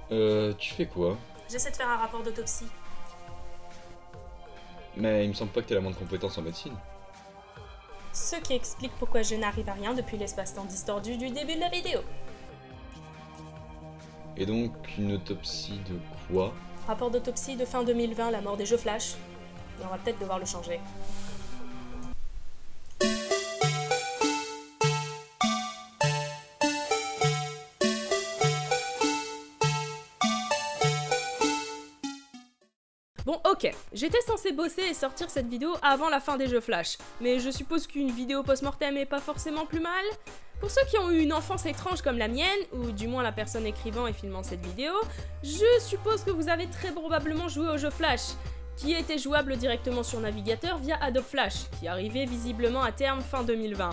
Tu fais quoi? J'essaie de faire un rapport d'autopsie. Mais il me semble pas que t'aies la moindre compétence en médecine. Ce qui explique pourquoi je n'arrive à rien depuis l'espace-temps distordu du début de la vidéo. Et donc, une autopsie de quoi? Rapport d'autopsie de fin 2020, la mort des jeux Flash. On va peut-être devoir le changer. Bon ok, j'étais censé bosser et sortir cette vidéo avant la fin des jeux Flash, mais je suppose qu'une vidéo post-mortem est pas forcément plus mal. Pour ceux qui ont eu une enfance étrange comme la mienne, ou du moins la personne écrivant et filmant cette vidéo, je suppose que vous avez très probablement joué au jeu Flash, qui était jouable directement sur navigateur via Adobe Flash, qui arrivait visiblement à terme fin 2020.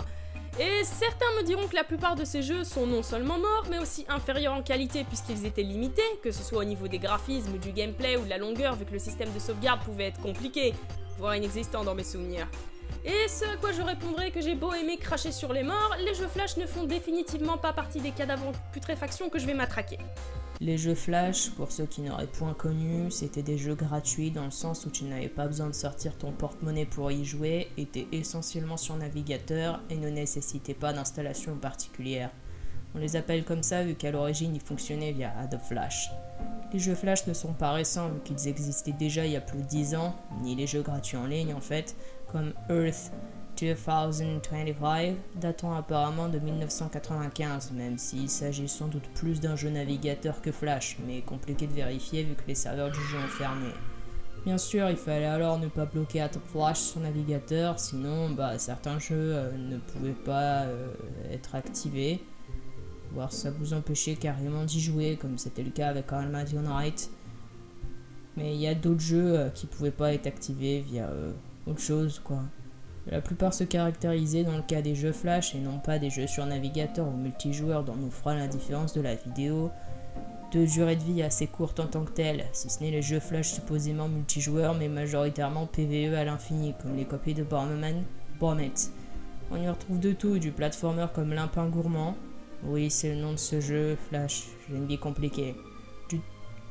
Et certains me diront que la plupart de ces jeux sont non seulement morts, mais aussi inférieurs en qualité puisqu'ils étaient limités, que ce soit au niveau des graphismes, du gameplay ou de la longueur, vu que le système de sauvegarde pouvait être compliqué, voire inexistant dans mes souvenirs. Et ce à quoi je répondrai que j'ai beau aimer cracher sur les morts, les jeux Flash ne font définitivement pas partie des cadavres en putréfaction que je vais matraquer. Les jeux Flash, pour ceux qui n'auraient point connu, c'était des jeux gratuits dans le sens où tu n'avais pas besoin de sortir ton porte-monnaie pour y jouer, étaient essentiellement sur navigateur et ne nécessitaient pas d'installation particulière. On les appelle comme ça vu qu'à l'origine ils fonctionnaient via Adobe Flash. Les jeux Flash ne sont pas récents vu qu'ils existaient déjà il y a plus de 10 ans, ni les jeux gratuits en ligne en fait, comme Earth 2025, datant apparemment de 1995, même s'il s'agit sans doute plus d'un jeu navigateur que Flash, mais compliqué de vérifier vu que les serveurs du jeu ont fermé. Bien sûr, il fallait alors ne pas bloquer Adobe Flash sur navigateur, sinon certains jeux ne pouvaient pas être activés, voire ça vous empêchait carrément d'y jouer, comme c'était le cas avec Almighty Night. Mais il y a d'autres jeux qui pouvaient pas être activés via autre chose quoi. La plupart se caractérisaient dans le cas des jeux Flash et non pas des jeux sur navigateur ou multijoueur dont nous fera l'indifférence de la vidéo, de durée de vie assez courte en tant que telle, si ce n'est les jeux Flash supposément multijoueurs mais majoritairement PvE à l'infini, comme les copies de Bomberman, Bommet. On y retrouve de tout, du platformer comme Limpin Gourmand, oui c'est le nom de ce jeu, Flash, j'ai une vie compliquée, du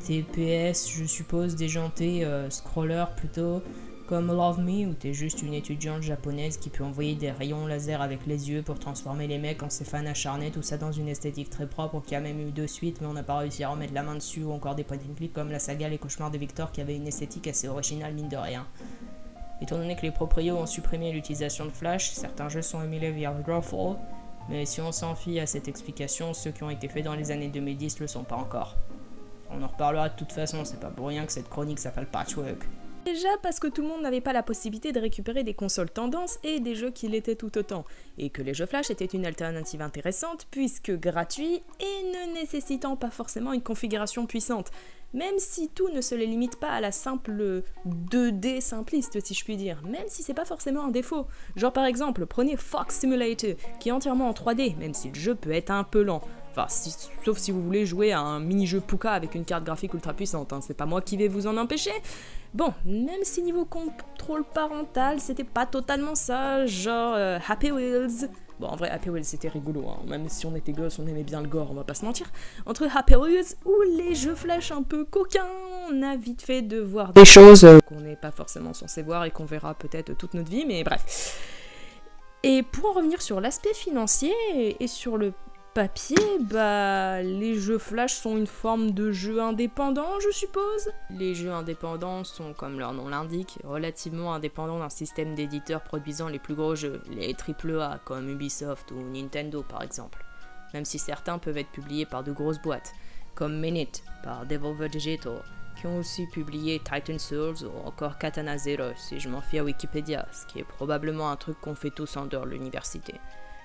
TPS je suppose déjanté, scroller plutôt, comme Love Me, où t'es juste une étudiante japonaise qui peut envoyer des rayons laser avec les yeux pour transformer les mecs en ses fans acharnés, tout ça dans une esthétique très propre qui a même eu 2 suites mais on n'a pas réussi à remettre la main dessus, ou encore des point and click comme la saga Les Cauchemars de Victor qui avait une esthétique assez originale mine de rien. Étant donné que les proprios ont supprimé l'utilisation de Flash, certains jeux sont émulés via Drawfall, mais si on s'en fie à cette explication, ceux qui ont été faits dans les années 2010 le sont pas encore. On en reparlera de toute façon, c'est pas pour rien que cette chronique s'appelle Patchwork. Déjà parce que tout le monde n'avait pas la possibilité de récupérer des consoles tendance et des jeux qui l'étaient tout autant, et que les jeux Flash étaient une alternative intéressante puisque gratuits et ne nécessitant pas forcément une configuration puissante, même si tout ne se les limite pas à la simple 2D simpliste si je puis dire, même si c'est pas forcément un défaut. Genre par exemple, prenez Fox Simulator qui est entièrement en 3D, même si le jeu peut être un peu lent. Enfin, sauf si vous voulez jouer à un mini-jeu Puka avec une carte graphique ultra puissante, hein, c'est pas moi qui vais vous en empêcher. Bon, même si niveau contrôle parental, c'était pas totalement ça, genre Happy Wheels. Bon, en vrai, Happy Wheels c'était rigolo, hein. Même si on était gosse, on aimait bien le gore, on va pas se mentir. Entre Happy Wheels ou les jeux Flash un peu coquins, on a vite fait de voir des choses qu'on n'est pas forcément censé voir et qu'on verra peut-être toute notre vie, mais bref. Et pour en revenir sur l'aspect financier et sur le papier, les jeux Flash sont une forme de jeu indépendant, je suppose. Les jeux indépendants sont, comme leur nom l'indique, relativement indépendants d'un système d'éditeurs produisant les plus gros jeux, les AAA comme Ubisoft ou Nintendo par exemple. Même si certains peuvent être publiés par de grosses boîtes, comme Minute par Devolver Digital, qui ont aussi publié Titan Souls ou encore Katana Zero si je m'en fie à Wikipédia, ce qui est probablement un truc qu'on fait tous en dehors de l'université.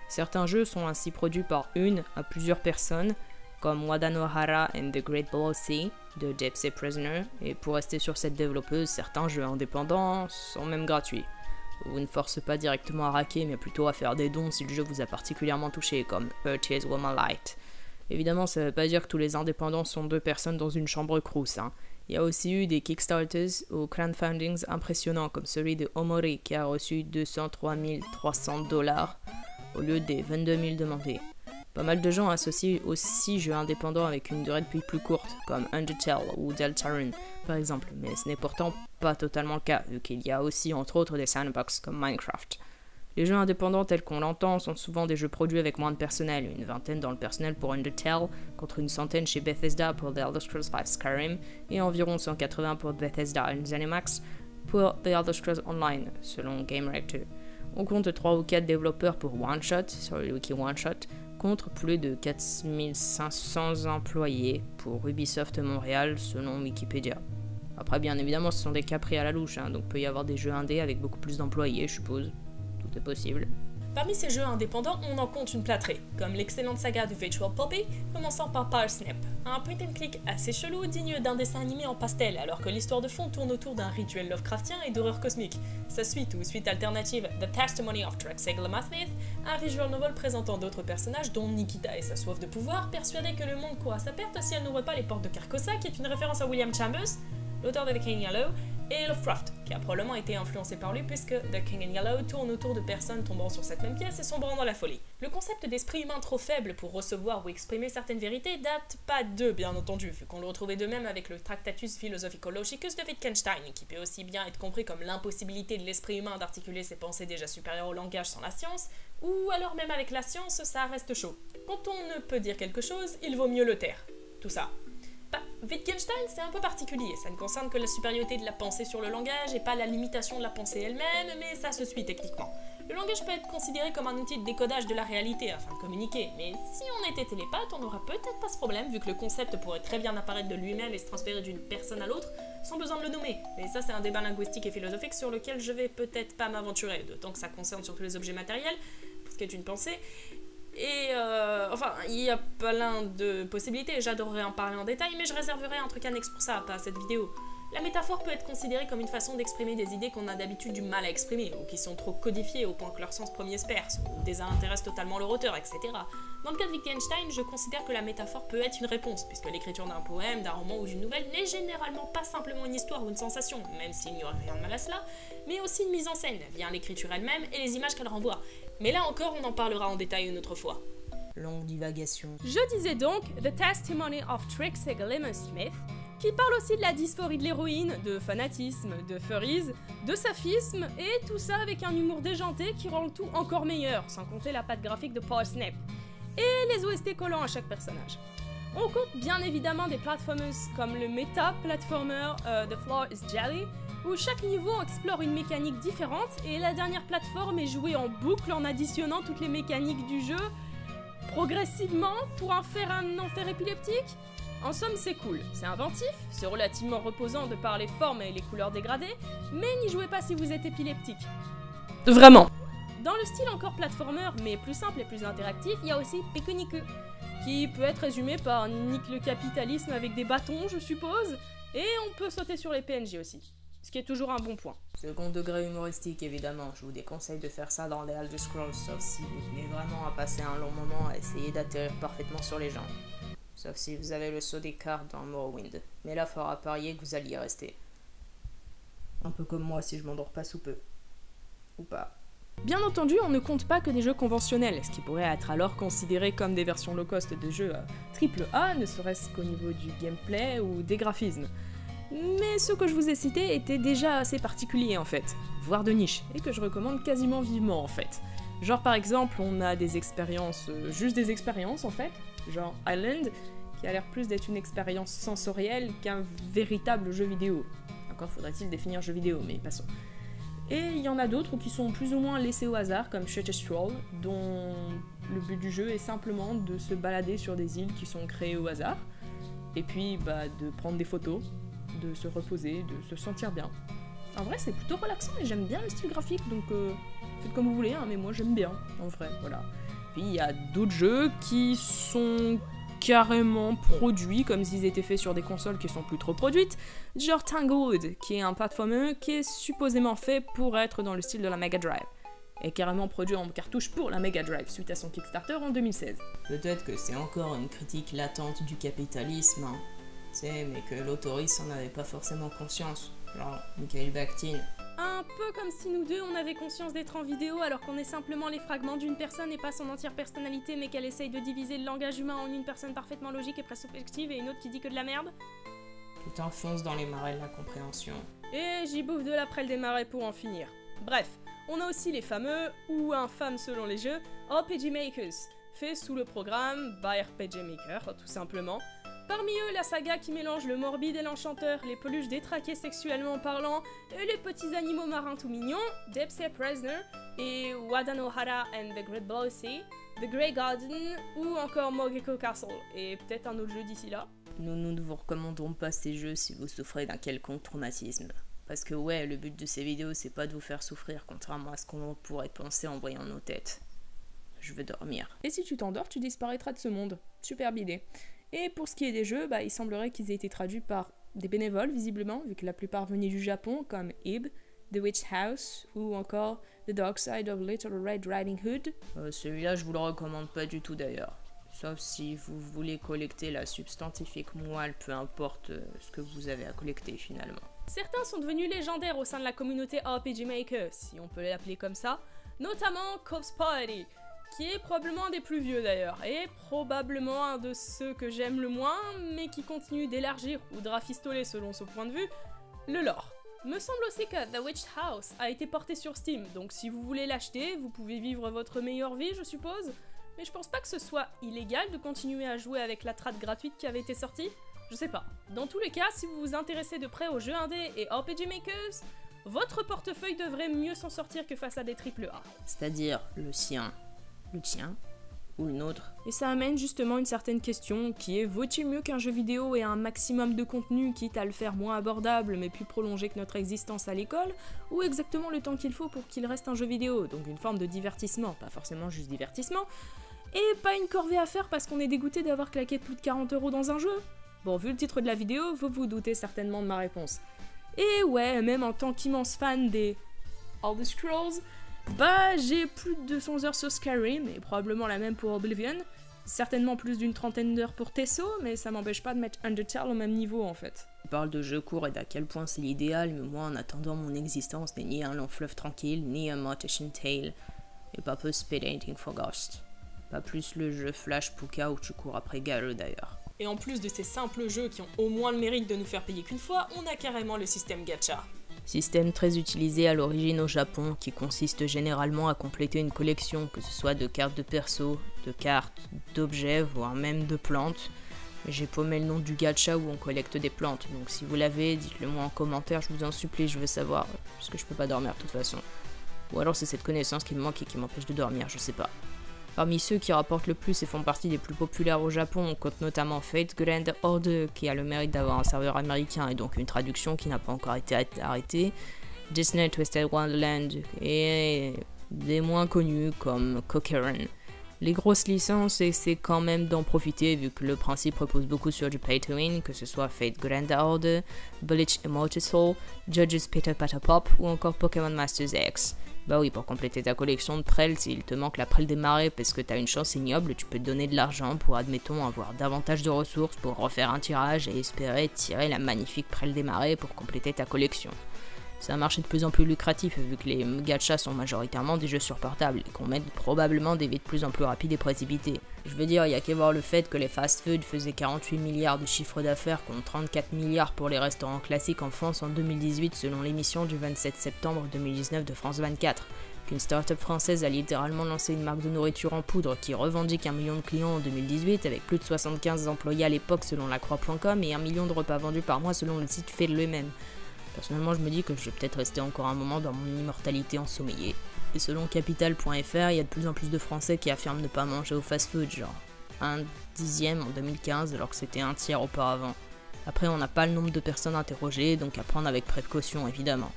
Certains jeux sont ainsi produits par une à plusieurs personnes, comme Wadanohara and the Great Below Sea de Deep Sea Prisoner, et pour rester sur cette développeuse, certains jeux indépendants sont même gratuits. Vous ne forcez pas directement à raquer, mais plutôt à faire des dons si le jeu vous a particulièrement touché, comme Earth Woman Light. Évidemment, ça ne veut pas dire que tous les indépendants sont 2 personnes dans une chambre crousse, hein. Il y a aussi eu des Kickstarters ou crowdfundings impressionnants, comme celui de Omori qui a reçu 203 300 $ au lieu des 22 000 demandés. Pas mal de gens associent aussi jeux indépendants avec une durée de vie plus courte, comme Undertale ou Deltarune par exemple, mais ce n'est pourtant pas totalement le cas, vu qu'il y a aussi entre autres des sandbox comme Minecraft. Les jeux indépendants tels qu'on l'entend sont souvent des jeux produits avec moins de personnel, une vingtaine dans le personnel pour Undertale, contre une centaine chez Bethesda pour The Elder Scrolls V Skyrim, et environ 180 pour Bethesda et ZeniMax pour The Elder Scrolls Online, selon GameRater. On compte 3 ou 4 développeurs pour One Shot, sur le wiki One Shot, contre plus de 4500 employés pour Ubisoft Montréal, selon Wikipédia. Après, bien évidemment, ce sont des cas pris à la louche, donc peut y avoir des jeux indés avec beaucoup plus d'employés, je suppose. Tout est possible. Parmi ces jeux indépendants, on en compte une plâtrée, comme l'excellente saga de Virtual Poppy, commençant par Parsnip, un point and click assez chelou digne d'un dessin animé en pastel, alors que l'histoire de fond tourne autour d'un rituel Lovecraftien et d'horreur cosmique. Sa suite ou suite alternative, The Testimony of Trexagle Smith, un visual novel présentant d'autres personnages dont Nikita et sa soif de pouvoir, persuadée que le monde court à sa perte si elle n'ouvre pas les portes de Carcosa, qui est une référence à William Chambers, l'auteur de The King in Yellow, et Lovecraft, qui a probablement été influencé par lui puisque The King in Yellow tourne autour de personnes tombant sur cette même pièce et sombrant dans la folie. Le concept d'esprit humain trop faible pour recevoir ou exprimer certaines vérités date pas d'eux, bien entendu, vu qu'on le retrouvait de même avec le Tractatus Philosophico-Logicus de Wittgenstein, qui peut aussi bien être compris comme l'impossibilité de l'esprit humain d'articuler ses pensées déjà supérieures au langage sans la science, ou alors même avec la science, ça reste chaud. Quand on ne peut dire quelque chose, il vaut mieux le taire. Tout ça. Wittgenstein, c'est un peu particulier, ça ne concerne que la supériorité de la pensée sur le langage et pas la limitation de la pensée elle-même, mais ça se suit techniquement. Le langage peut être considéré comme un outil de décodage de la réalité afin de communiquer, mais si on était télépathe, on n'aurait peut-être pas ce problème vu que le concept pourrait très bien apparaître de lui-même et se transférer d'une personne à l'autre sans besoin de le nommer. Mais ça c'est un débat linguistique et philosophique sur lequel je vais peut-être pas m'aventurer, d'autant que ça concerne surtout les objets matériels, pour ce qui est une pensée. Et enfin, il y a plein de possibilités, j'adorerais en parler en détail, mais je réserverai un truc annexe pour ça, pas cette vidéo. La métaphore peut être considérée comme une façon d'exprimer des idées qu'on a d'habitude du mal à exprimer, ou qui sont trop codifiées au point que leur sens premier se perce, ou désintéressent totalement leur auteur, etc. Dans le cas de Wittgenstein, je considère que la métaphore peut être une réponse, puisque l'écriture d'un poème, d'un roman ou d'une nouvelle n'est généralement pas simplement une histoire ou une sensation, même s'il n'y aurait rien de mal à cela, mais aussi une mise en scène, via l'écriture elle-même et les images qu'elle renvoie. Mais là encore, on en parlera en détail une autre fois. Longue divagation. Je disais donc The Testimony of Trexagle Smith, qui parle aussi de la dysphorie de l'héroïne, de fanatisme, de furries, de saphisme, et tout ça avec un humour déjanté qui rend le tout encore meilleur, sans compter la patte graphique de Parsnip, et les OST collants à chaque personnage. On compte bien évidemment des platformers comme le méta-platformer The Floor is Jelly, où chaque niveau explore une mécanique différente, et la dernière plateforme est jouée en boucle en additionnant toutes les mécaniques du jeu, progressivement, pour en faire un enfer épileptique. En somme, c'est cool, c'est inventif, c'est relativement reposant de par les formes et les couleurs dégradées, mais n'y jouez pas si vous êtes épileptique. Vraiment. Dans le style encore platformer, mais plus simple et plus interactif, il y a aussi Pikuniku, qui peut être résumé par nique le capitalisme avec des bâtons, je suppose, et on peut sauter sur les PNJ aussi, ce qui est toujours un bon point. Second degré humoristique évidemment, je vous déconseille de faire ça dans les Elder Scrolls, sauf si vous tenez vraiment à passer un long moment à essayer d'atterrir parfaitement sur les gens. Sauf si vous avez le saut des cartes dans Morrowind, mais là fera parier que vous alliez rester. Un peu comme moi si je m'endors pas sous peu. Ou pas. Bien entendu, on ne compte pas que des jeux conventionnels, ce qui pourrait être alors considéré comme des versions low-cost de jeux AAA, ne serait-ce qu'au niveau du gameplay ou des graphismes. Mais ceux que je vous ai cités étaient déjà assez particuliers en fait, voire de niche, et que je recommande quasiment vivement en fait. Genre par exemple, on a des expériences, juste des expériences en fait, genre Island, qui a l'air plus d'être une expérience sensorielle qu'un véritable jeu vidéo. Encore faudrait-il définir jeu vidéo, mais passons. Et il y en a d'autres qui sont plus ou moins laissés au hasard, comme Church Stroll, dont le but du jeu est simplement de se balader sur des îles qui sont créées au hasard, et puis de prendre des photos, de se reposer, de se sentir bien. En vrai, c'est plutôt relaxant et j'aime bien le style graphique, donc faites comme vous voulez, mais moi j'aime bien, en vrai, voilà. Puis il y a d'autres jeux qui sont carrément produits comme s'ils étaient faits sur des consoles qui sont plus trop produites, genre Tanglewood, qui est un platformer qui est supposément fait pour être dans le style de la Mega Drive, et carrément produit en cartouche pour la Mega Drive suite à son Kickstarter en 2016. Peut-être que c'est encore une critique latente du capitalisme, mais que l'autoriste en avait pas forcément conscience, genre Mikhail Bakhtin. Un un peu comme si nous deux on avait conscience d'être en vidéo alors qu'on est simplement les fragments d'une personne et pas son entière personnalité, mais qu'elle essaye de diviser le langage humain en une personne parfaitement logique et presque objective et une autre qui dit que de la merde. Tu t'enfonces dans les marais de la compréhension. Et j'y bouffe de la prêle des marais pour en finir. Bref, on a aussi les fameux, ou infâmes selon les jeux, RPG Makers, faits sous le programme by RPG Maker, tout simplement. Parmi eux, la saga qui mélange le morbide et l'enchanteur, les peluches détraquées sexuellement parlant, et les petits animaux marins tout mignons, Depsy Prisoner, et Wadanohara and the Great Blue Sea, The Grey Garden, ou encore Mogeko Castle, et peut-être un autre jeu d'ici là. Nous ne vous recommandons pas ces jeux si vous souffrez d'un quelconque traumatisme. Parce que ouais, le but de ces vidéos, c'est pas de vous faire souffrir, contrairement à ce qu'on pourrait penser en voyant nos têtes. Je veux dormir. Et si tu t'endors, tu disparaîtras de ce monde. Superbe idée. Et pour ce qui est des jeux, il semblerait qu'ils aient été traduits par des bénévoles, visiblement, vu que la plupart venaient du Japon, comme Ib, The Witch House, ou encore The Dark Side of Little Red Riding Hood. Celui-là, je vous le recommande pas du tout d'ailleurs. Sauf si vous voulez collecter la substantifique moelle, peu importe ce que vous avez à collecter finalement. Certains sont devenus légendaires au sein de la communauté RPG Maker, si on peut l'appeler comme ça, notamment Corpse Party, qui est probablement un des plus vieux d'ailleurs, et probablement un de ceux que j'aime le moins, mais qui continue d'élargir ou de rafistoler selon son point de vue, le lore. Me semble aussi que The Witch House a été porté sur Steam, donc si vous voulez l'acheter, vous pouvez vivre votre meilleure vie, je suppose. Mais je pense pas que ce soit illégal de continuer à jouer avec la trad gratuite qui avait été sortie. Je sais pas. Dans tous les cas, si vous vous intéressez de près aux jeux indés et RPG Makers, votre portefeuille devrait mieux s'en sortir que face à des AAA. C'est-à-dire le sien, le tien ou le nôtre. Et ça amène justement une certaine question qui est: vaut-il mieux qu'un jeu vidéo ait un maximum de contenu, quitte à le faire moins abordable mais plus prolongé que notre existence à l'école, ou exactement le temps qu'il faut pour qu'il reste un jeu vidéo, donc une forme de divertissement, pas forcément juste divertissement, et pas une corvée à faire parce qu'on est dégoûté d'avoir claqué plus de 40 € dans un jeu? Bon, vu le titre de la vidéo, vous vous doutez certainement de ma réponse. Et ouais, même en tant qu'immense fan des Elder Scrolls, j'ai plus de 200 heures sur Skyrim, et probablement la même pour Oblivion, certainement plus d'une trentaine d'heures pour Tesso, mais ça m'empêche pas de mettre Undertale au même niveau en fait. Tu parles de jeux courts et d'à quel point c'est l'idéal, mais moi en attendant mon existence n'est ni un long fleuve tranquille, ni un Mortician Tale, et pas peu Speed Dating for Ghost. Pas plus le jeu Flash Puka où tu cours après Garo d'ailleurs. Et en plus de ces simples jeux qui ont au moins le mérite de nous faire payer qu'une fois, on a carrément le système gacha. Système très utilisé à l'origine au Japon, qui consiste généralement à compléter une collection, que ce soit de cartes de perso, de cartes, d'objets, voire même de plantes. J'ai paumé le nom du gacha où on collecte des plantes, donc si vous l'avez, dites-le moi en commentaire, je vous en supplie, je veux savoir, parce que je peux pas dormir de toute façon. Ou alors c'est cette connaissance qui me manque et qui m'empêche de dormir, je sais pas. Parmi ceux qui rapportent le plus et font partie des plus populaires au Japon, on compte notamment Fate Grand Order, qui a le mérite d'avoir un serveur américain et donc une traduction qui n'a pas encore été arrêtée, Disney Twisted Wonderland et des moins connus comme Cochran. Les grosses licences, c'est quand même d'en profiter vu que le principe repose beaucoup sur du pay to win, que ce soit Fate Grand Order, Bleach Immortal Soul, Judge's Peter Patter Pop ou encore Pokémon Masters X. Bah oui, pour compléter ta collection de prêles, s'il te manque la prêle des marais parce que t'as une chance ignoble, tu peux te donner de l'argent pour, admettons, avoir davantage de ressources pour refaire un tirage et espérer tirer la magnifique prêle des marais pour compléter ta collection. C'est un marché de plus en plus lucratif vu que les gachas sont majoritairement des jeux sur portable et qu'on mène probablement des vies de plus en plus rapides et précipitées. Je veux dire, il y a qu'à voir le fait que les fast-food faisaient 48 milliards de chiffre d'affaires contre 34 milliards pour les restaurants classiques en France en 2018 selon l'émission du 27 septembre 2019 de France 24. Qu'une start-up française a littéralement lancé une marque de nourriture en poudre qui revendique 1 million de clients en 2018 avec plus de 75 employés à l'époque selon lacroix.com et 1 million de repas vendus par mois selon le site fait lui-même. Personnellement, je me dis que je vais peut-être rester encore un moment dans mon immortalité ensommeillée. Et selon Capital.fr, il y a de plus en plus de Français qui affirment ne pas manger au fast-food, genre 1/10 en 2015 alors que c'était 1/3 auparavant. Après, on n'a pas le nombre de personnes interrogées, donc à prendre avec précaution évidemment.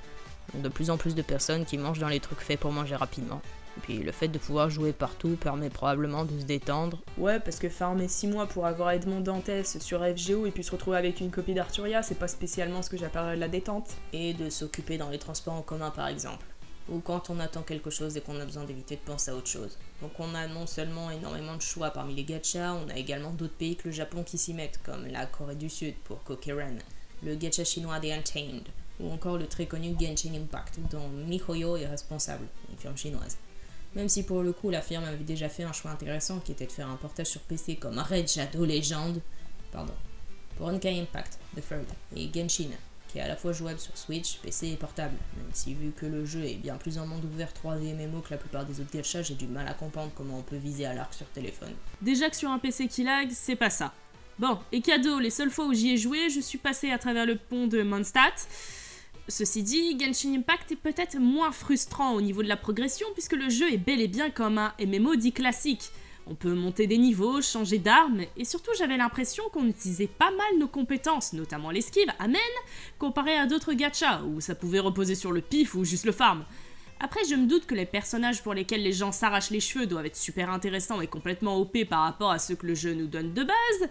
Donc de plus en plus de personnes qui mangent dans les trucs faits pour manger rapidement. Et puis le fait de pouvoir jouer partout permet probablement de se détendre. Ouais, parce que farmer 6 mois pour avoir Edmond Dantès sur FGO et puis se retrouver avec une copie d'Arturia, c'est pas spécialement ce que j'appellerais de la détente. Et de s'occuper dans les transports en commun par exemple. Ou quand on attend quelque chose et qu'on a besoin d'éviter de penser à autre chose. Donc on a non seulement énormément de choix parmi les gachas, on a également d'autres pays que le Japon qui s'y mettent, comme la Corée du Sud pour Cochran, le gacha chinois The Untamed, ou encore le très connu Genshin Impact, dont MiHoYo est responsable, une firme chinoise. Même si pour le coup la firme avait déjà fait un choix intéressant qui était de faire un portage sur PC comme Red Shadow Legend, pour Honkai Impact, The Third, et Genshin, qui est à la fois jouable sur Switch, PC et portable, même si vu que le jeu est bien plus un monde ouvert 3D MMO que la plupart des autres gachas, j'ai du mal à comprendre comment on peut viser à l'arc sur téléphone. Déjà que sur un PC qui lag, c'est pas ça. Bon, et cadeau, les seules fois où j'y ai joué, je suis passé à travers le pont de Mondstadt. Ceci dit, Genshin Impact est peut-être moins frustrant au niveau de la progression puisque le jeu est bel et bien comme un MMO dit classique. On peut monter des niveaux, changer d'armes, et surtout j'avais l'impression qu'on utilisait pas mal nos compétences, notamment l'esquive, amen, comparé à d'autres gachas, où ça pouvait reposer sur le pif ou juste le farm. Après, je me doute que les personnages pour lesquels les gens s'arrachent les cheveux doivent être super intéressants et complètement OP par rapport à ceux que le jeu nous donne de base,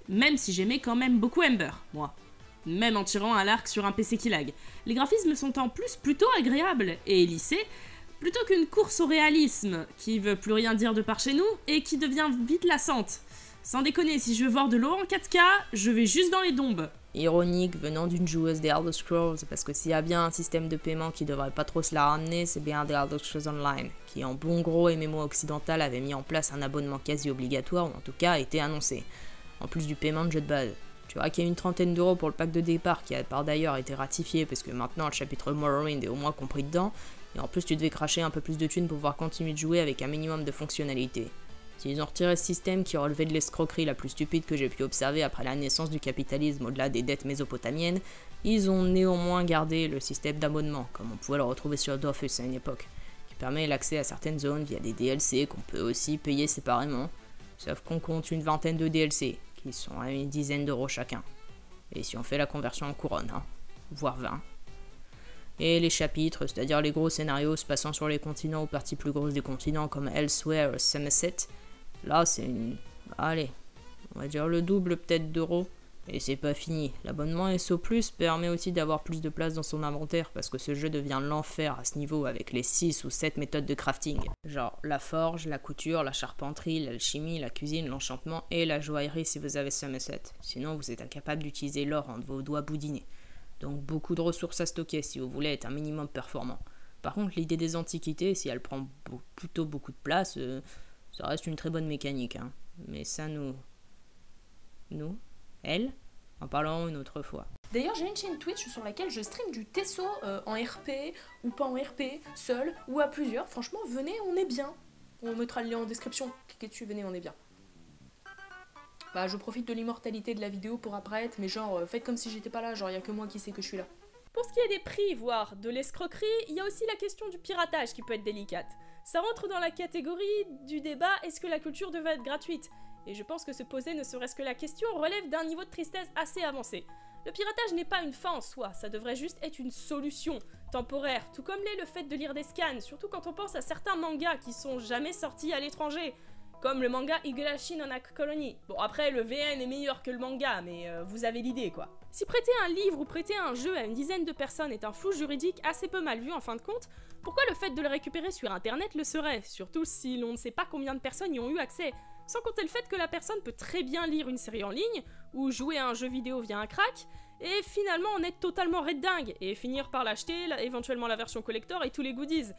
même si j'aimais quand même beaucoup Ember, moi. Même en tirant à l'arc sur un PC qui lag. Les graphismes sont en plus plutôt agréables et lissés, plutôt qu'une course au réalisme, qui veut plus rien dire de par chez nous, et qui devient vite lassante. Sans déconner, si je veux voir de l'eau en 4K, je vais juste dans les dombes. Ironique venant d'une joueuse des Elder Scrolls, parce que s'il y a bien un système de paiement qui devrait pas trop se la ramener, c'est bien des Elder Scrolls Online, qui en bon gros MMO occidental avait mis en place un abonnement quasi obligatoire, ou en tout cas a été annoncé, en plus du paiement de jeu de base. Tu vois qu'il y a une trentaine d'euros pour le pack de départ qui a par d'ailleurs été ratifié parce que maintenant le chapitre Morrowind est au moins compris dedans, et en plus tu devais cracher un peu plus de thunes pour pouvoir continuer de jouer avec un minimum de fonctionnalités. S'ils ont retiré ce système qui relevait de l'escroquerie la plus stupide que j'ai pu observer après la naissance du capitalisme au-delà des dettes mésopotamiennes, ils ont néanmoins gardé le système d'abonnement, comme on pouvait le retrouver sur Dofus à une époque, qui permet l'accès à certaines zones via des DLC qu'on peut aussi payer séparément, sauf qu'on compte une vingtaine de DLC, qui sont à une dizaine d'euros chacun. Et si on fait la conversion en couronne, hein, voire 20. Et les chapitres, c'est-à-dire les gros scénarios se passant sur les continents ou parties plus grosses des continents comme Elsewhere ou Somerset, là c'est une... allez, on va dire le double peut-être d'euros. Et c'est pas fini. L'abonnement SO+, permet aussi d'avoir plus de place dans son inventaire parce que ce jeu devient l'enfer à ce niveau avec les 6 ou 7 méthodes de crafting. Genre la forge, la couture, la charpenterie, l'alchimie, la cuisine, l'enchantement et la joaillerie si vous avez Somerset. Sinon vous êtes incapable d'utiliser l'or entre vos doigts boudinés. Donc beaucoup de ressources à stocker si vous voulez être un minimum performant. Par contre l'idée des antiquités, si elle prend plutôt beaucoup de place, ça reste une très bonne mécanique. Hein. Mais ça elle, en parlerons une autre fois. D'ailleurs, j'ai une chaîne Twitch sur laquelle je stream du Tesso en RP, ou pas en RP, seul, ou à plusieurs. Franchement, venez, on est bien. On mettra le lien en description. Cliquez dessus, venez, on est bien. Bah, je profite de l'immortalité de la vidéo pour apparaître, mais genre, faites comme si j'étais pas là, genre, y a que moi qui sais que je suis là. Pour ce qui est des prix, voire de l'escroquerie, il y a aussi la question du piratage qui peut être délicate. Ça rentre dans la catégorie du débat « est-ce que la culture devait être gratuite ?» Et je pense que se poser ne serait-ce que la question relève d'un niveau de tristesse assez avancé. Le piratage n'est pas une fin en soi, ça devrait juste être une solution temporaire, tout comme l'est le fait de lire des scans, surtout quand on pense à certains mangas qui sont jamais sortis à l'étranger, comme le manga Higurashi no Naku Colony. Bon après, le VN est meilleur que le manga, mais vous avez l'idée quoi. Si prêter un livre ou prêter un jeu à une dizaine de personnes est un flou juridique assez peu mal vu en fin de compte, pourquoi le fait de le récupérer sur internet le serait, surtout si l'on ne sait pas combien de personnes y ont eu accès? Sans compter le fait que la personne peut très bien lire une série en ligne, ou jouer à un jeu vidéo via un crack, et finalement en être totalement red dingue, et finir par l'acheter, éventuellement la version collector et tous les goodies.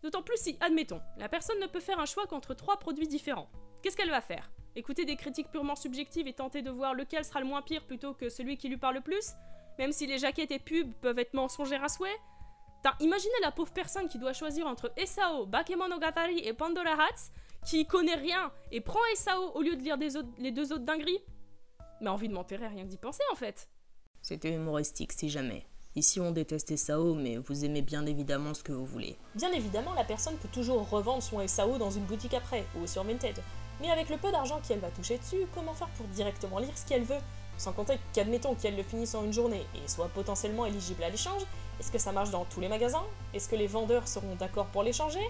D'autant plus si, admettons, la personne ne peut faire un choix qu'entre 3 produits différents. Qu'est-ce qu'elle va faire? Écouter des critiques purement subjectives et tenter de voir lequel sera le moins pire plutôt que celui qui lui parle le plus? Même si les jaquettes et pubs peuvent être mensongères à souhait? Imaginez la pauvre personne qui doit choisir entre SAO, Bakemonogatari et Pandora Hats, qui connaît rien et prend SAO au lieu de lire les deux autres dingueries. Mais envie de m'enterrer rien que d'y penser en fait. C'était humoristique si jamais. Ici on déteste SAO, mais vous aimez bien évidemment ce que vous voulez. Bien évidemment, la personne peut toujours revendre son SAO dans une boutique après, ou sur Vinted. Mais avec le peu d'argent qu'elle va toucher dessus, comment faire pour directement lire ce qu'elle veut? Sans compter qu'admettons qu'elle le finisse en une journée et soit potentiellement éligible à l'échange, est-ce que ça marche dans tous les magasins? Est-ce que les vendeurs seront d'accord pour l'échanger?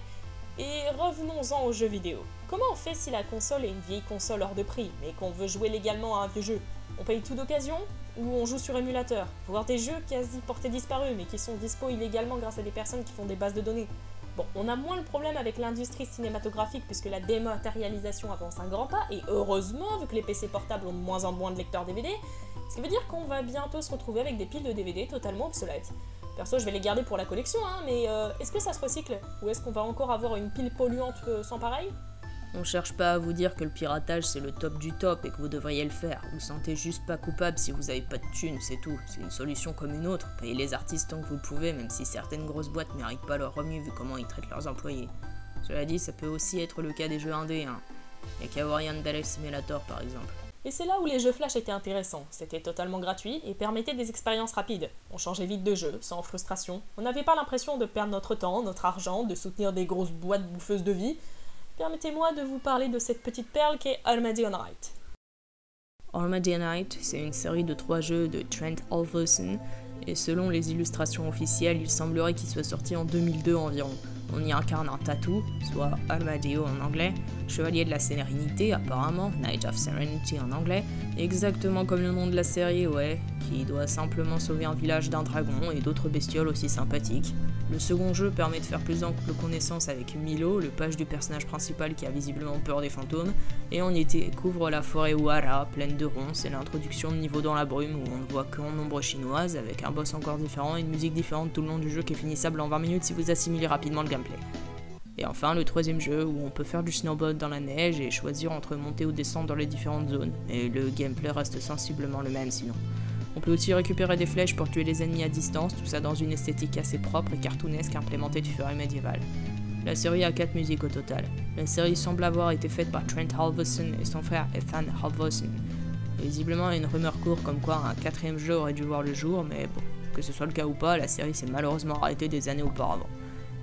Et revenons-en aux jeux vidéo. Comment on fait si la console est une vieille console hors de prix, mais qu'on veut jouer légalement à un vieux jeu? On paye tout d'occasion? Ou on joue sur émulateur? Voire des jeux quasi portés disparus, mais qui sont dispo illégalement grâce à des personnes qui font des bases de données. Bon, on a moins le problème avec l'industrie cinématographique puisque la dématérialisation avance un grand pas, et heureusement, vu que les PC portables ont de moins en moins de lecteurs DVD, ce qui veut dire qu'on va bientôt se retrouver avec des piles de DVD totalement obsolètes. Perso, je vais les garder pour la collection, hein, mais est-ce que ça se recycle? Ou est-ce qu'on va encore avoir une pile polluante sans pareil? On cherche pas à vous dire que le piratage c'est le top du top et que vous devriez le faire. Vous sentez juste pas coupable si vous avez pas de thunes, c'est tout. C'est une solution comme une autre. Payez les artistes tant que vous le pouvez, même si certaines grosses boîtes méritent pas leur revenu vu comment ils traitent leurs employés. Cela dit, ça peut aussi être le cas des jeux indés, hein. Y'a qu'à voir Yandere Simulator par exemple. Et c'est là où les jeux Flash étaient intéressants. C'était totalement gratuit et permettait des expériences rapides. On changeait vite de jeu, sans frustration. On n'avait pas l'impression de perdre notre temps, notre argent, de soutenir des grosses boîtes bouffeuses de vie. Permettez-moi de vous parler de cette petite perle qu'est Armageddon Night. Armageddon Night, c'est une série de 3 jeux de Trent Halvorsen, et selon les illustrations officielles, il semblerait qu'il soit sorti en 2002 environ. On y incarne un tatou, soit Armadillo en anglais, chevalier de la sérénité apparemment, Knight of Serenity en anglais, exactement comme le nom de la série, ouais, qui doit simplement sauver un village d'un dragon et d'autres bestioles aussi sympathiques. Le second jeu permet de faire plus ample connaissance avec Milo, le page du personnage principal qui a visiblement peur des fantômes, et on y découvre la forêt Wara, pleine de ronces, et l'introduction de niveau dans la brume où on ne voit qu'en ombre chinoise, avec un boss encore différent et une musique différente tout le long du jeu qui est finissable en 20 minutes si vous assimilez rapidement le gameplay. Et enfin le troisième jeu où on peut faire du snowboard dans la neige et choisir entre monter ou descendre dans les différentes zones, et le gameplay reste sensiblement le même sinon. On peut aussi récupérer des flèches pour tuer les ennemis à distance, tout ça dans une esthétique assez propre et cartoonesque implémentée de furie médiévale. La série a 4 musiques au total. La série semble avoir été faite par Trent Halvorsen et son frère Ethan Halvorsen. Visiblement, il y a une rumeur court comme quoi un 4ème jeu aurait dû voir le jour, mais bon, que ce soit le cas ou pas, la série s'est malheureusement arrêtée des années auparavant.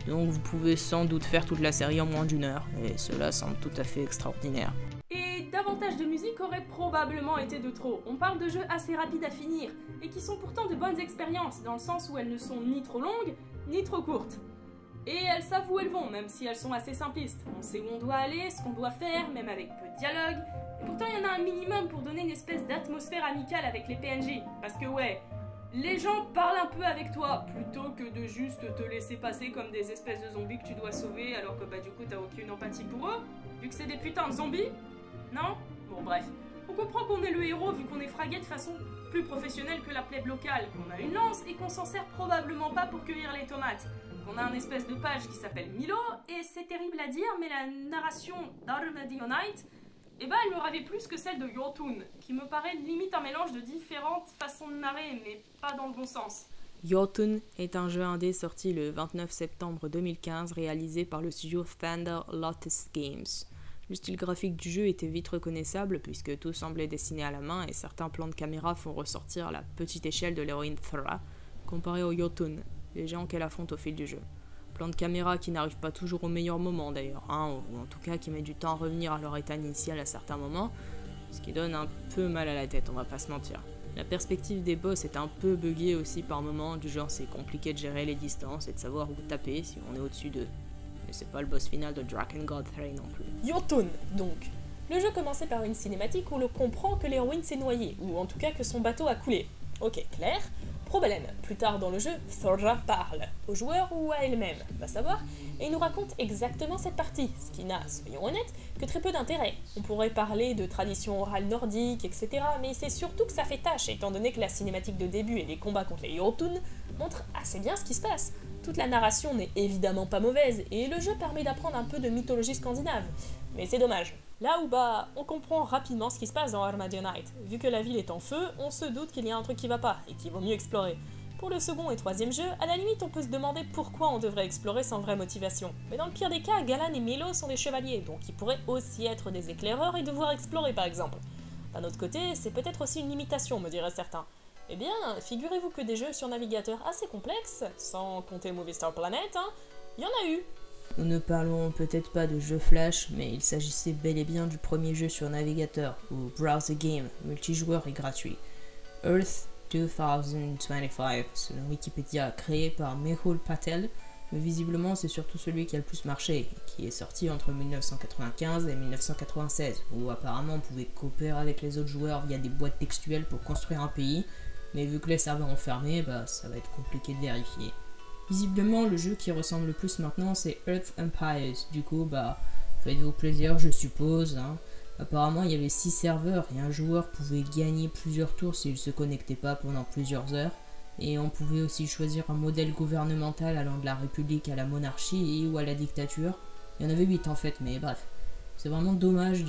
Donc vous pouvez sans doute faire toute la série en moins d'1 heure, et cela semble tout à fait extraordinaire. Et davantage de musique aurait probablement été de trop. On parle de jeux assez rapides à finir, et qui sont pourtant de bonnes expériences, dans le sens où elles ne sont ni trop longues, ni trop courtes. Et elles savent où elles vont, même si elles sont assez simplistes. On sait où on doit aller, ce qu'on doit faire, même avec peu de dialogue. Et pourtant il y en a un minimum pour donner une espèce d'atmosphère amicale avec les PNJ. Parce que ouais, les gens parlent un peu avec toi, plutôt que de juste te laisser passer comme des espèces de zombies que tu dois sauver, alors que bah du coup t'as aucune empathie pour eux, vu que c'est des putains de zombies. Non? Bon bref. On comprend qu'on est le héros vu qu'on est fragué de façon plus professionnelle que la plèbe locale, qu'on a une lance et qu'on s'en sert probablement pas pour cueillir les tomates. On a un espèce de page qui s'appelle Milo, et c'est terrible à dire, mais la narration d'Armageddon Night, eh ben elle me ravait plus que celle de Jotun, qui me paraît limite un mélange de différentes façons de narrer, mais pas dans le bon sens. Jotun est un jeu indé sorti le 29 septembre 2015, réalisé par le studio Thunder Lotus Games. Le style graphique du jeu était vite reconnaissable puisque tout semblait dessiné à la main et certains plans de caméra font ressortir la petite échelle de l'héroïne Thra comparée au Jotun, les géants qu'elle affronte au fil du jeu. Plans de caméra qui n'arrivent pas toujours au meilleur moment d'ailleurs, hein, ou en tout cas qui mettent du temps à revenir à leur état initial à certains moments, ce qui donne un peu mal à la tête, on va pas se mentir. La perspective des boss est un peu buggée aussi par moments, du genre c'est compliqué de gérer les distances et de savoir où taper si on est au-dessus d'eux. Mais c'est pas le boss final de Drakengard 3 non plus. Jotun, donc. Le jeu commençait par une cinématique où l'on comprend que l'héroïne s'est noyée, ou en tout cas que son bateau a coulé. Ok, clair. Problème, plus tard dans le jeu, Thora parle, au joueur ou à elle-même, va savoir, et il nous raconte exactement cette partie, ce qui n'a, soyons honnêtes, que très peu d'intérêt. On pourrait parler de tradition orale nordique, etc., mais c'est surtout que ça fait tâche, étant donné que la cinématique de début et les combats contre les Jotun montrent assez bien ce qui se passe. Toute la narration n'est évidemment pas mauvaise, et le jeu permet d'apprendre un peu de mythologie scandinave. Mais c'est dommage. Là où on comprend rapidement ce qui se passe dans Armageddon Night. Vu que la ville est en feu, on se doute qu'il y a un truc qui va pas, et qu'il vaut mieux explorer. Pour le second et troisième jeu, à la limite on peut se demander pourquoi on devrait explorer sans vraie motivation. Mais dans le pire des cas, Galan et Milo sont des chevaliers, donc ils pourraient aussi être des éclaireurs et devoir explorer par exemple. D'un autre côté, c'est peut-être aussi une limitation, me diraient certains. Eh bien, figurez-vous que des jeux sur navigateur assez complexes, sans compter Movie Star Planet, il y en a eu. Nous ne parlons peut-être pas de jeu Flash, mais il s'agissait bel et bien du premier jeu sur navigateur, ou browser game, multijoueur et gratuit. Earth 2025, selon Wikipédia, créé par Mehul Patel, mais visiblement c'est surtout celui qui a le plus marché, qui est sorti entre 1995 et 1996, où apparemment on pouvait coopérer avec les autres joueurs via des boîtes textuelles pour construire un pays, mais vu que les serveurs ont fermé, ça va être compliqué de vérifier. Visiblement, le jeu qui ressemble le plus maintenant, c'est Earth Empires. Du coup, faites-vous plaisir, je suppose. Hein. Apparemment, il y avait 6 serveurs et un joueur pouvait gagner plusieurs tours s'il se connectait pas pendant plusieurs heures. Et on pouvait aussi choisir un modèle gouvernemental allant de la République à la monarchie ou à la dictature. Il y en avait 8 en fait, mais bref. C'est vraiment dommage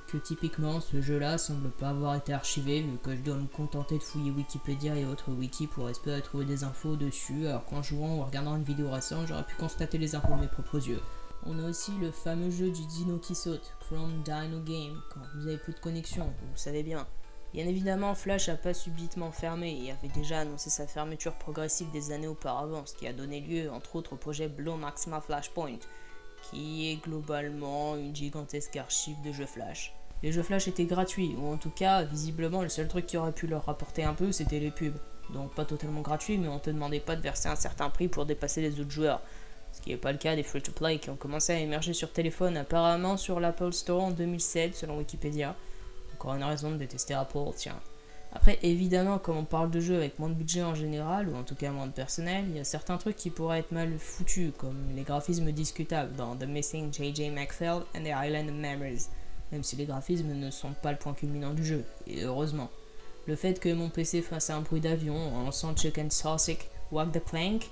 que typiquement ce jeu-là semble pas avoir été archivé, vu que je dois me contenter de fouiller Wikipédia et autres wikis pour espérer trouver des infos dessus, alors qu'en jouant ou en regardant une vidéo récente, j'aurais pu constater les infos de mes propres yeux. On a aussi le fameux jeu du dino qui saute, Chrome Dino Game, quand vous avez plus de connexion, vous savez bien. Bien évidemment, Flash a pas subitement fermé et avait déjà annoncé sa fermeture progressive des années auparavant, ce qui a donné lieu entre autres au projet Blow Maxima Flashpoint, qui est globalement une gigantesque archive de jeux Flash. Les jeux Flash étaient gratuits, ou en tout cas, visiblement, le seul truc qui aurait pu leur rapporter un peu, c'était les pubs. Donc pas totalement gratuit, mais on te demandait pas de verser un certain prix pour dépasser les autres joueurs. Ce qui n'est pas le cas des free-to-play qui ont commencé à émerger sur téléphone apparemment sur l'Apple Store en 2007, selon Wikipédia. Encore une raison de détester Apple, tiens. Après, évidemment, comme on parle de jeux avec moins de budget en général, ou en tout cas moins de personnel, il y a certains trucs qui pourraient être mal foutus, comme les graphismes discutables dans The Missing J.J. McPhail and the Island of Memories, même si les graphismes ne sont pas le point culminant du jeu, et heureusement. Le fait que mon PC fasse un bruit d'avion en lançant Chicken Saucic Walk the Plank,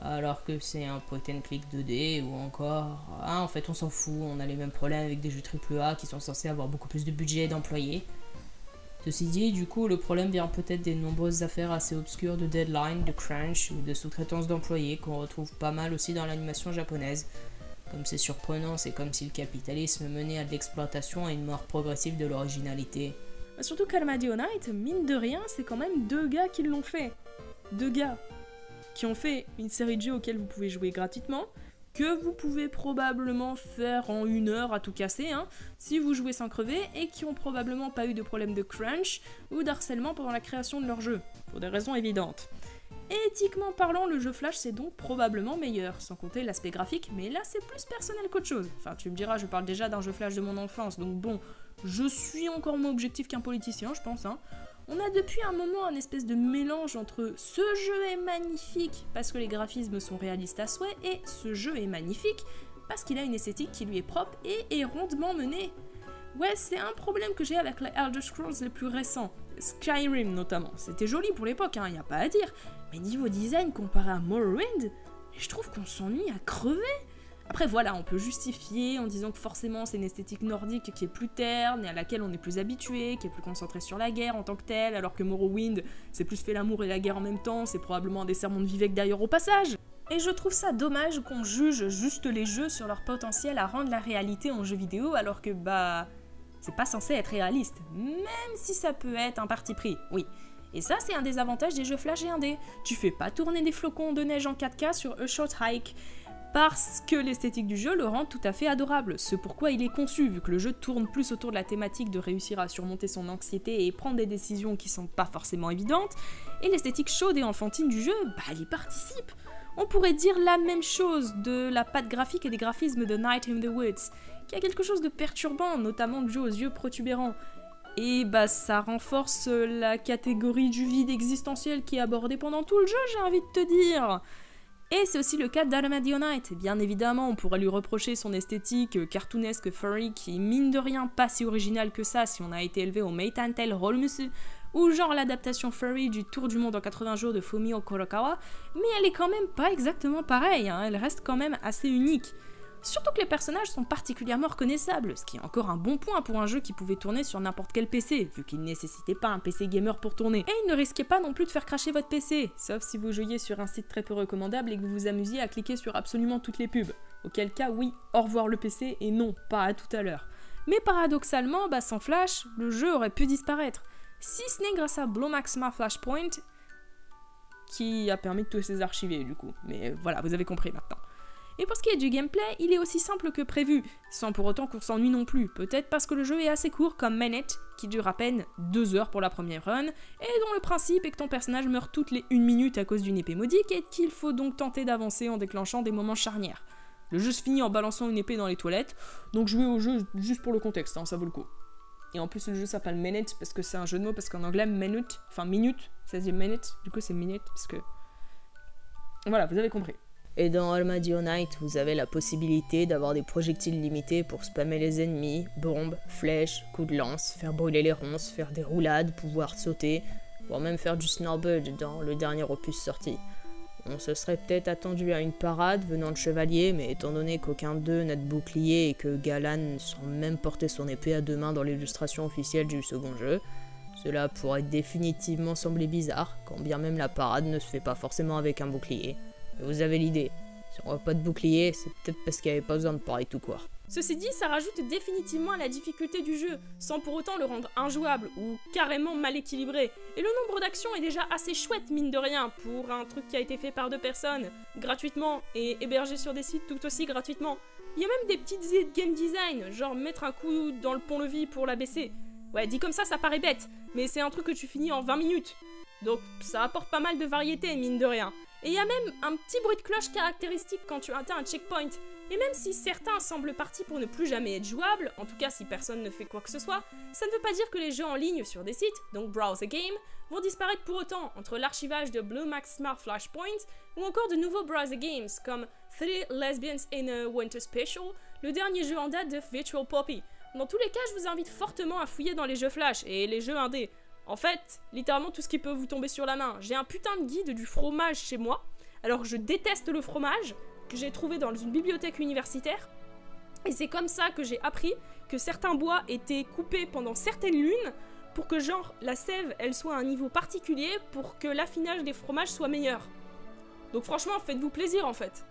alors que c'est un point and click 2D, ou encore, en fait on s'en fout, on a les mêmes problèmes avec des jeux AAA qui sont censés avoir beaucoup plus de budget et d'employés. Ceci dit, du coup, le problème vient peut-être des nombreuses affaires assez obscures de deadline, de crunch ou de sous-traitance d'employés qu'on retrouve pas mal aussi dans l'animation japonaise. Comme c'est surprenant, c'est comme si le capitalisme menait à de l'exploitation et une mort progressive de l'originalité. Surtout qu'Armadio Night, mine de rien, c'est quand même 2 gars qui l'ont fait. 2 gars qui ont fait une série de jeux auxquels vous pouvez jouer gratuitement, que vous pouvez probablement faire en 1 heure à tout casser, si vous jouez sans crever, et qui ont probablement pas eu de problème de crunch ou d'harcèlement pendant la création de leur jeu, pour des raisons évidentes. Éthiquement parlant, le jeu Flash c'est donc probablement meilleur, sans compter l'aspect graphique, mais là c'est plus personnel qu'autre chose. Enfin tu me diras, je parle déjà d'un jeu Flash de mon enfance, donc bon, je suis encore moins objectif qu'un politicien je pense. On a depuis un moment un espèce de mélange entre ce jeu est magnifique parce que les graphismes sont réalistes à souhait et ce jeu est magnifique parce qu'il a une esthétique qui lui est propre et est rondement menée. Ouais, c'est un problème que j'ai avec les Elder Scrolls les plus récents, Skyrim notamment. C'était joli pour l'époque, y a pas à dire, mais niveau design comparé à Morrowind, je trouve qu'on s'ennuie à crever. Après voilà, on peut justifier en disant que forcément c'est une esthétique nordique qui est plus terne et à laquelle on est plus habitué, qui est plus concentrée sur la guerre en tant que telle, alors que Morrowind, c'est plus fait l'amour et la guerre en même temps, c'est probablement un des sermons de Vivek d'ailleurs au passage. Et je trouve ça dommage qu'on juge juste les jeux sur leur potentiel à rendre la réalité en jeu vidéo, alors que c'est pas censé être réaliste, même si ça peut être un parti pris, oui. Et ça, c'est un des avantages des jeux Flash et indé. Tu fais pas tourner des flocons de neige en 4K sur A Short Hike, parce que l'esthétique du jeu le rend tout à fait adorable. C'est pourquoi il est conçu, vu que le jeu tourne plus autour de la thématique de réussir à surmonter son anxiété et prendre des décisions qui sont pas forcément évidentes, et l'esthétique chaude et enfantine du jeu, elle y participe. On pourrait dire la même chose de la patte graphique et des graphismes de Night in the Woods, qui a quelque chose de perturbant, notamment le jeu aux yeux protubérants. Et ça renforce la catégorie du vide existentiel qui est abordée pendant tout le jeu, j'ai envie de te dire. Et c'est aussi le cas d'Armadio Night. Bien évidemment, on pourrait lui reprocher son esthétique cartoonesque furry qui, mine de rien, pas si originale que ça si on a été élevé au Meitantel Holmusu, ou genre l'adaptation furry du Tour du monde en 80 jours de Fumio Kurokawa, mais elle est quand même pas exactement pareille, elle reste quand même assez unique. Surtout que les personnages sont particulièrement reconnaissables, ce qui est encore un bon point pour un jeu qui pouvait tourner sur n'importe quel PC, vu qu'il ne nécessitait pas un PC gamer pour tourner. Et il ne risquait pas non plus de faire cracher votre PC, sauf si vous jouiez sur un site très peu recommandable et que vous vous amusiez à cliquer sur absolument toutes les pubs. Auquel cas, oui, au revoir le PC et non, pas à tout à l'heure. Mais paradoxalement, sans Flash, le jeu aurait pu disparaître. Si ce n'est grâce à Blow Maxima Flashpoint, qui a permis de tous ces archiver du coup. Mais voilà, vous avez compris maintenant. Et pour ce qui est du gameplay, il est aussi simple que prévu, sans pour autant qu'on s'ennuie non plus, peut-être parce que le jeu est assez court comme Manette, qui dure à peine 2 heures pour la première run, et dont le principe est que ton personnage meurt toutes les 1 minute à cause d'une épée maudique, et qu'il faut donc tenter d'avancer en déclenchant des moments charnières. Le jeu se finit en balançant une épée dans les toilettes, donc jouez au jeu juste pour le contexte, ça vaut le coup. Et en plus le jeu s'appelle Manette parce que c'est un jeu de mots, parce qu'en anglais minute, ça se dit minute, du coup c'est minute, parce que... Voilà, vous avez compris. Et dans Almadio Night, vous avez la possibilité d'avoir des projectiles limités pour spammer les ennemis, bombes, flèches, coups de lance, faire brûler les ronces, faire des roulades, pouvoir sauter, voire même faire du snowboard dans le dernier opus sorti. On se serait peut-être attendu à une parade venant de chevalier, mais étant donné qu'aucun d'eux n'a de bouclier et que Galan semble même porter son épée à deux mains dans l'illustration officielle du second jeu, cela pourrait définitivement sembler bizarre, quand bien même la parade ne se fait pas forcément avec un bouclier. Mais vous avez l'idée, si on voit pas de bouclier, c'est peut-être parce qu'il n'y avait pas besoin de pareil tout court. Ceci dit, ça rajoute définitivement à la difficulté du jeu, sans pour autant le rendre injouable ou carrément mal équilibré. Et le nombre d'actions est déjà assez chouette, mine de rien, pour un truc qui a été fait par 2 personnes, gratuitement, et hébergé sur des sites tout aussi gratuitement. Il y a même des petites idées de game design, genre mettre un coup dans le pont-levis pour l'abaisser. Ouais, dit comme ça paraît bête, mais c'est un truc que tu finis en 20 minutes. Donc ça apporte pas mal de variété, mine de rien. Et il y a même un petit bruit de cloche caractéristique quand tu atteins un checkpoint. Et même si certains semblent partis pour ne plus jamais être jouables, en tout cas si personne ne fait quoi que ce soit, ça ne veut pas dire que les jeux en ligne sur des sites, donc Browse a Game, vont disparaître pour autant entre l'archivage de Blue Max Smart Flashpoint ou encore de nouveaux Browser Games comme 3 Lesbians in a Winter Special, le dernier jeu en date de Virtual Poppy. Dans tous les cas, je vous invite fortement à fouiller dans les jeux Flash et les jeux indés. En fait, littéralement tout ce qui peut vous tomber sur la main. J'ai un putain de guide du fromage chez moi, alors je déteste le fromage, que j'ai trouvé dans une bibliothèque universitaire, et c'est comme ça que j'ai appris que certains bois étaient coupés pendant certaines lunes pour que genre la sève elle soit à un niveau particulier pour que l'affinage des fromages soit meilleur. Donc franchement faites-vous plaisir en fait.